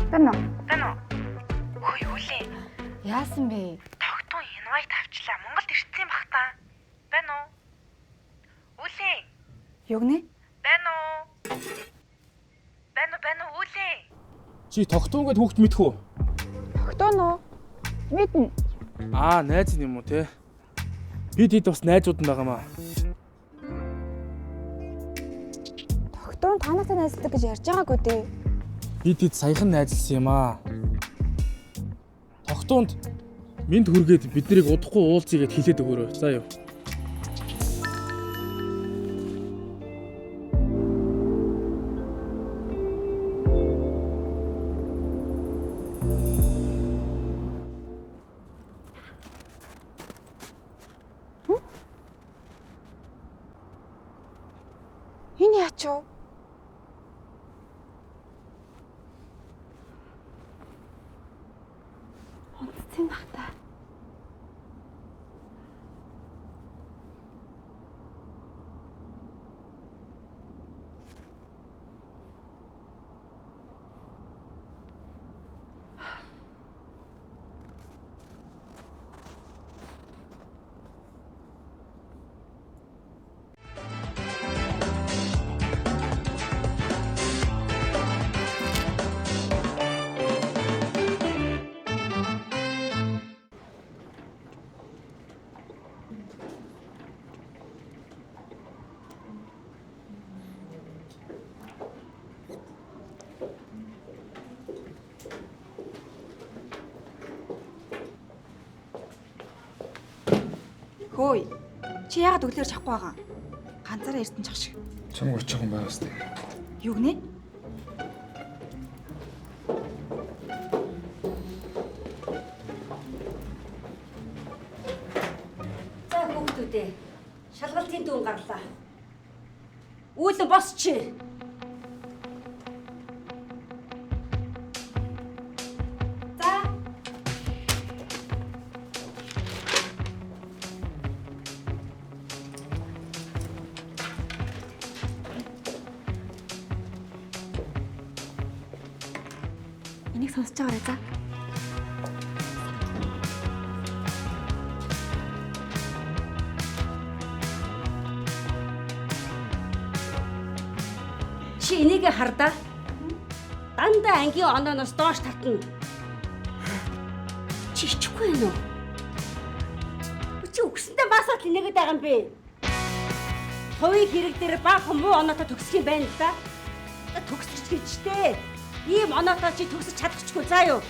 Байна уу? Хөөе үлээ. Яасан бэ? Тогтун инвайт авчлаа. Монголд ирсэн бах та. Байна уу? Үлээ. Юу гэнэ? Байна уу? Үлээ. Чи тогтуун гэд хүүхд мэдэх үү? Тогтоон уу? Мэднэ. Найз юм уу те? Бид хэд бас найзууд нь байгаамаа. Тогтоон танаатай найзлдаг гэж ярьж байгаагүй дээ. Бид хэд саяхан найзлсан юм аа. Тогтуунд минт хүргээд биднийг удахгүй уулзъя гэд хэлээд өгөөрэй. За юу. Энэ яач вэ? Онцгой бах та. Хөөе. Чи яагаад өглөөр чахгүй байгаа? Ганцаараа эрдэнэ чах шиг. Чамд очих юм байгаас тээ. Юу гэнэ? За хүүхдүүдээ шалгалтын дүүн гарлаа. Үүлэн босч. За. Энийг сонсож байгаарай за. Чи энийг хардаа. Дандаа ангийн онооноос доош татна. Чи ичихгүй юм уу? Чи өгсөндөө масаад нэгэд байгаа юм бэ? Ховын хэрэг дээр баг муу оноотой төгсөх юм байна л да. Төгсөж гэжтэй. Ийм оноотой чи төгсөж чадчихгүй заа юу?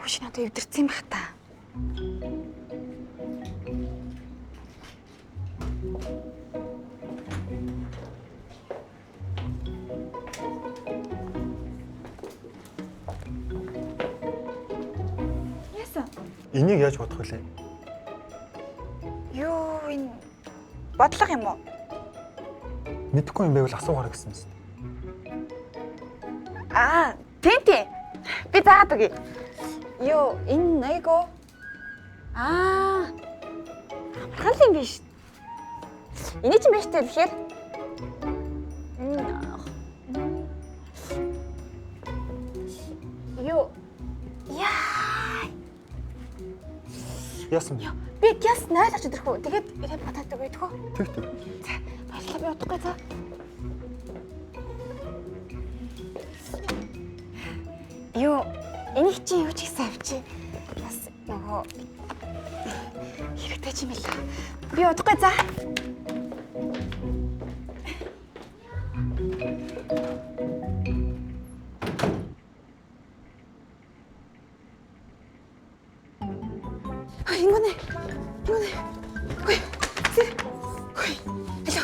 Хөөш надад өвдөрцөн бах та. Яасан? Энийг яаж бодох вэ? Юу энэ бодлого юм уу? Мэдэхгүй юм байвал асуугаарай гэсэн юм. Тийм. Би заагаад өгье. Юу энэ найгоо? Амархан юм биш. Эний чинь биш тэгэхээр юу яа. Яасан? Би гяс найлаач өдөрхөө. Тэгээд ирээд батаадаг байдгүй. Тэг. Баярлалаа би удахгүй за. Юу энийг чи юу ч гэсэн авчи. Бас нөгөө хэрэгтэй ч юм билээ. Би удахгүй за. Ингонэ. Хөөе. Хөөе. Алло.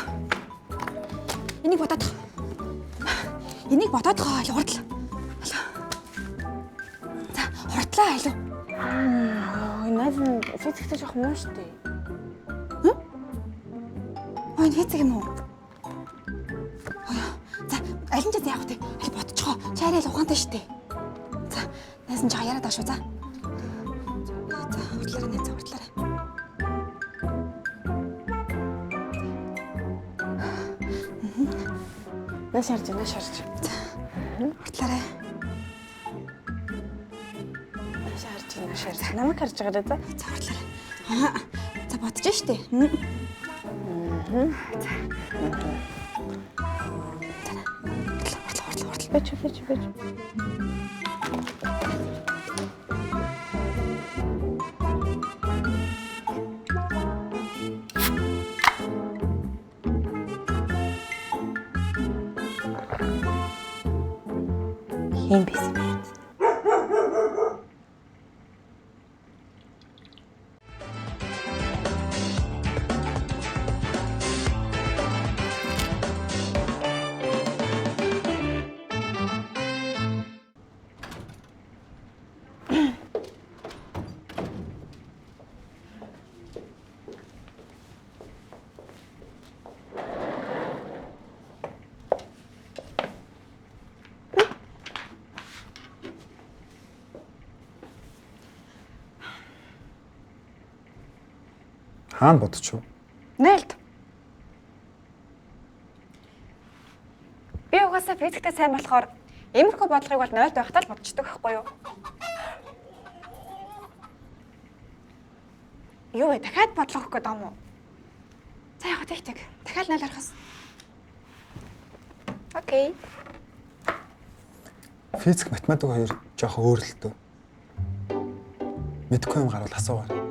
Энийг бодоод. Энийг бодоод гоо хурдлаа. За, хурдлаа илүү. Найз нь физиктэй жоох муу шүү дээ. Ой, физик юм уу? За, аль нь ч яах вэ? Аль бодчихоо. Чарай л ухаантай шүү дээ. За, найз нь жоо яриад байгаа шүү. За, хурдлаарай найз, хурдлаарай. Наш харж. Хурдлаарай. Наш харж. Намайг харж байгаарай за. За, хурдлаарай. За, бодож шүү дээ. Бэж. Ийм байсан юм. Хаана бодчих вэ? Нээлт. Би угаасаа физиктэй сайн болохоор иймэрхүү бодлогыг бол 0 байхтаа л бодчихдог байхгүй юу? Юу вэ? Дахиад бодлого өгөх гэдэг юм уу? За яг тэгтэг. Дахиад 0 орохос. Окей. Физик, математик хоёр жоох өөр л дөө. Мэдхгүй юм гарвал асуугаарай.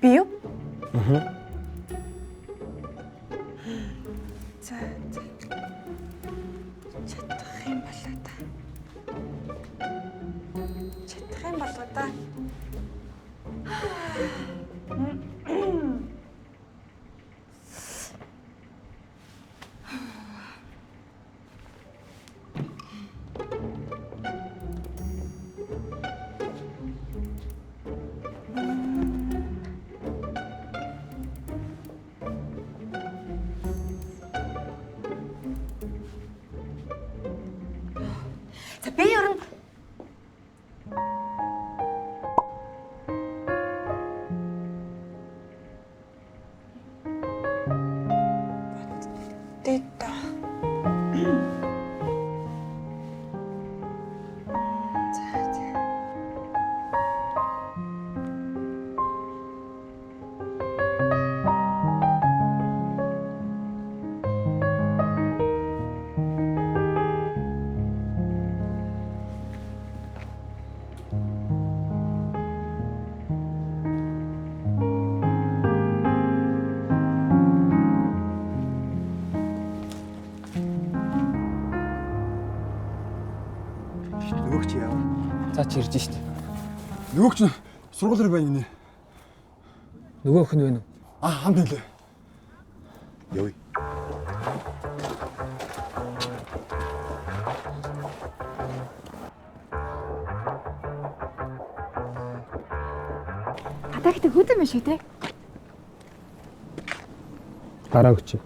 Би юу? За. Чадах юм болоо та. За би ерөн Тэта. Нөгөөч яав. За чи ирж штт. Нөгөөч нь сургууль руу байна гинэ. Нөгөөх нь вэ нүү? Хамт нэлээ. Явъя. Атагт хөдөн биш үү те? Дараа өгч.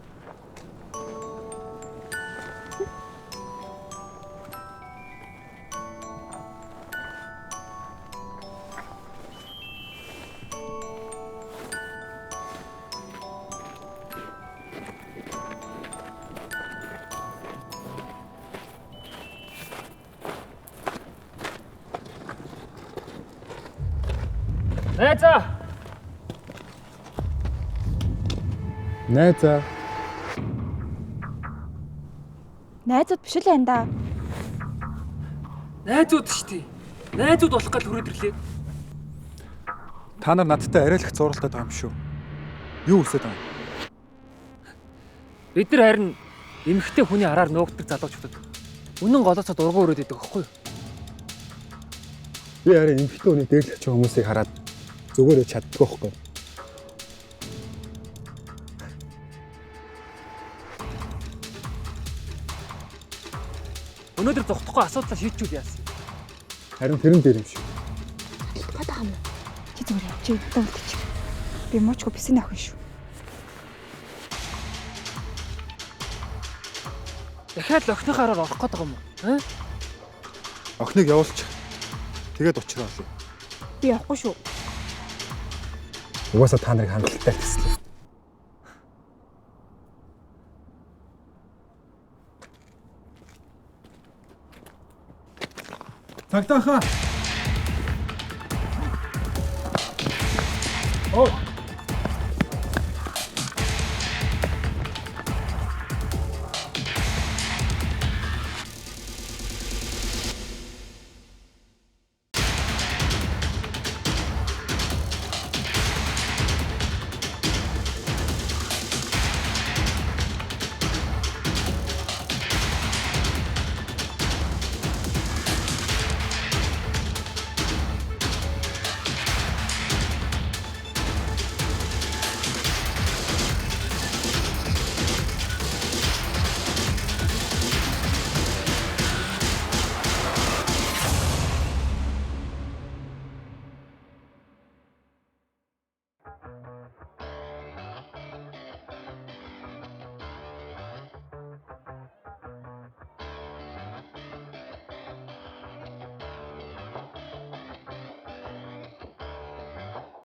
Найзаа. Найзаа. Найзууд биш л энэ да. Найзууд шүү дээ. Найзууд болох гал хүрээд ирлээ. Та нар надтай арайлах зуралтай байгаа юм шүү. Юу хүсэж байгаа юм? Бид нар харин эмэгтэй хүний араар нуугддаг залуучуудад үнэн голоосоо дургуун өрөөд идэг байхгүй юу? Би харин эмэгтэй хүний дээрлэх хүмүүсийг хараад зүгээр чаддгүй байхгүй. Өнөөдөр зогтохгүй асуудлаа шийдчихвэл яасан. Харин тэрэн дээр юм шүү. Хата хам. Чи зүгээр чи өвдөж. Би муучгүй бисний охин шүү. Дахиад л охиныхоо араар орох гээд байгаа юм уу? Охиныг явуулчих. Тэгээд учраа олъё. Би явахгүй шүү. Угаасаа та нарыг хангалттай тэслээ. Цагтаахаа.